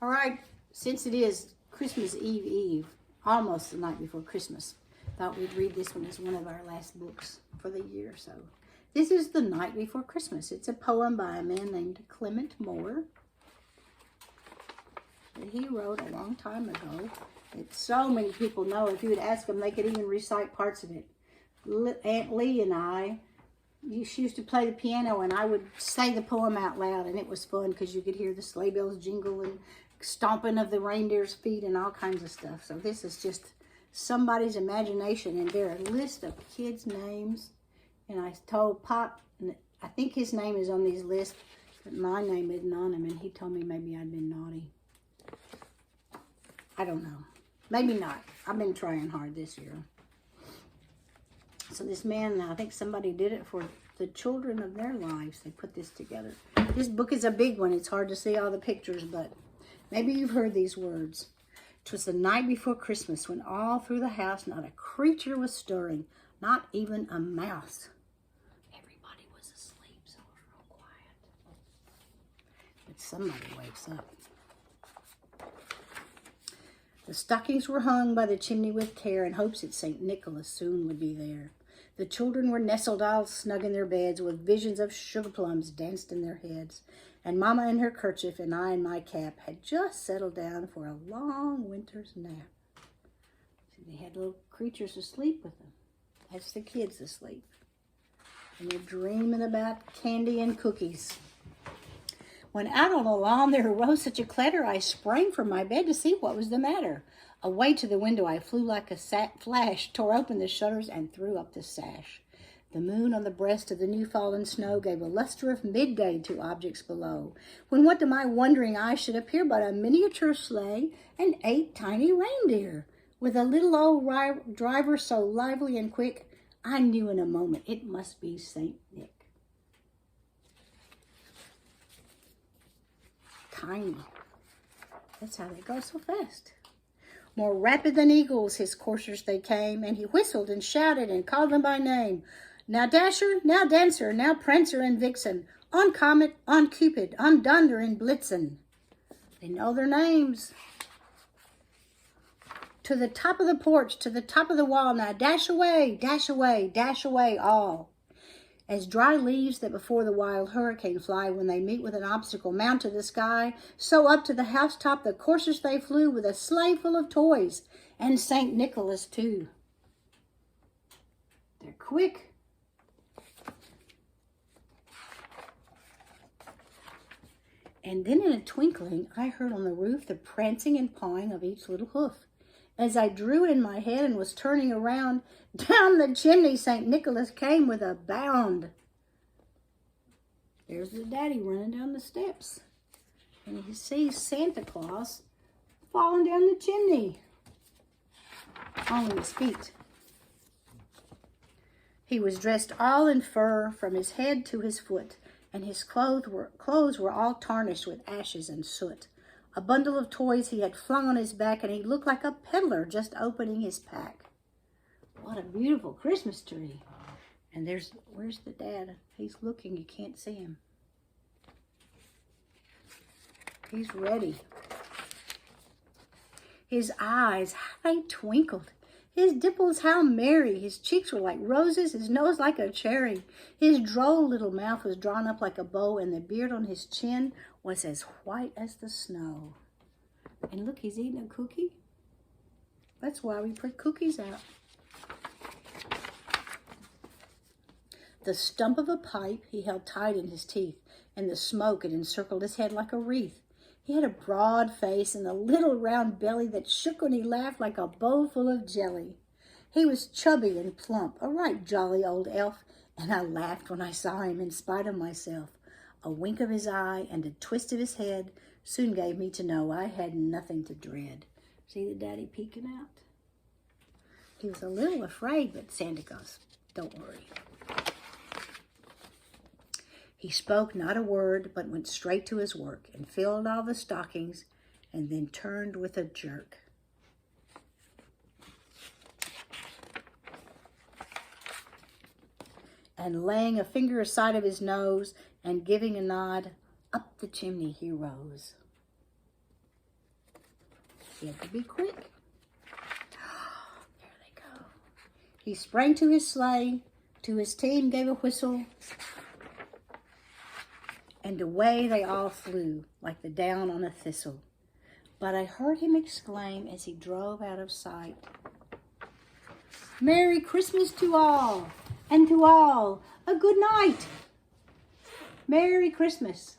All right, since it is Christmas Eve, almost the night before Christmas, thought we'd read this one as one of our last books for the year. So this is The Night Before Christmas. It's a poem by a man named Clement Moore that he wrote a long time ago. That so many people know. If you would ask them, they could even recite parts of it. Aunt Lee and I, she used to play the piano, and I would say the poem out loud, and it was fun because you could hear the sleigh bells jingle and stomping of the reindeer's feet and all kinds of stuff. So this is just somebody's imagination, and there are a list of kids' names. And I told Pop, I think his name is on these lists, but my name isn't on him, and he told me maybe I'd been naughty. I don't know. Maybe not. I've been trying hard this year. So this man, I think somebody did it for the children of their lives. They put this together. This book is a big one. It's hard to see all the pictures, but maybe you've heard these words. "'Twas the night before Christmas, when all through the house not a creature was stirring, not even a mouse. Everybody was asleep, so it was real quiet. But somebody wakes up. The stockings were hung by the chimney with care in hopes that St. Nicholas soon would be there. The children were nestled all snug in their beds, with visions of sugar plums danced in their heads. And Mama in her kerchief and I in my cap had just settled down for a long winter's nap." See, they had little creatures asleep with them. That's the kids asleep. And they're dreaming about candy and cookies. When out on the lawn there arose such a clatter, I sprang from my bed to see what was the matter. Away to the window I flew like a flash, tore open the shutters, and threw up the sash. The moon on the breast of the new-fallen snow gave a luster of midday to objects below, when what to my wondering eyes should appear but a miniature sleigh and 8 tiny reindeer, with a little old driver so lively and quick, I knew in a moment it must be St. Nick. Tiny. That's how they go so fast. More rapid than eagles, his coursers they came, and he whistled and shouted and called them by name. Now Dasher, now Dancer, now Prancer and Vixen, on Comet, on Cupid, on Donder and Blitzen. They know their names. To the top of the porch, to the top of the wall, now dash away, dash away, dash away all. As dry leaves that before the wild hurricane fly when they meet with an obstacle mount to the sky, so up to the housetop the coursers they flew with a sleigh full of toys, and St. Nicholas too. They're quick. And then in a twinkling I heard on the roof the prancing and pawing of each little hoof. As I drew in my head and was turning around, down the chimney St. Nicholas came with a bound. There's the daddy running down the steps. And he sees Santa Claus falling down the chimney. Only his feet. He was dressed all in fur from his head to his foot, and his clothes were all tarnished with ashes and soot. A bundle of toys he had flung on his back, and he looked like a peddler just opening his pack. What a beautiful Christmas tree. And where's the dad? He's looking, you can't see him. He's ready. His eyes, how they twinkled. His dimples, how merry. His cheeks were like roses, his nose like a cherry. His droll little mouth was drawn up like a bow, and the beard on his chin was as white as the snow. And look, he's eating a cookie. That's why we put cookies out. The stump of a pipe he held tight in his teeth, and the smoke had encircled his head like a wreath. He had a broad face and a little round belly that shook when he laughed like a bowl full of jelly. He was chubby and plump, a right jolly old elf, and I laughed when I saw him in spite of myself. A wink of his eye and a twist of his head soon gave me to know I had nothing to dread. See the daddy peeking out? He was a little afraid, but Santa goes, "Don't worry." He spoke not a word, but went straight to his work and filled all the stockings and then turned with a jerk. And laying a finger aside of his nose and giving a nod, up the chimney he rose. He had to be quick. There they go. He sprang to his sleigh, to his team gave a whistle, and away they all flew like the down on a thistle. But I heard him exclaim as he drove out of sight, Merry Christmas to all, and to all a good night. Merry Christmas.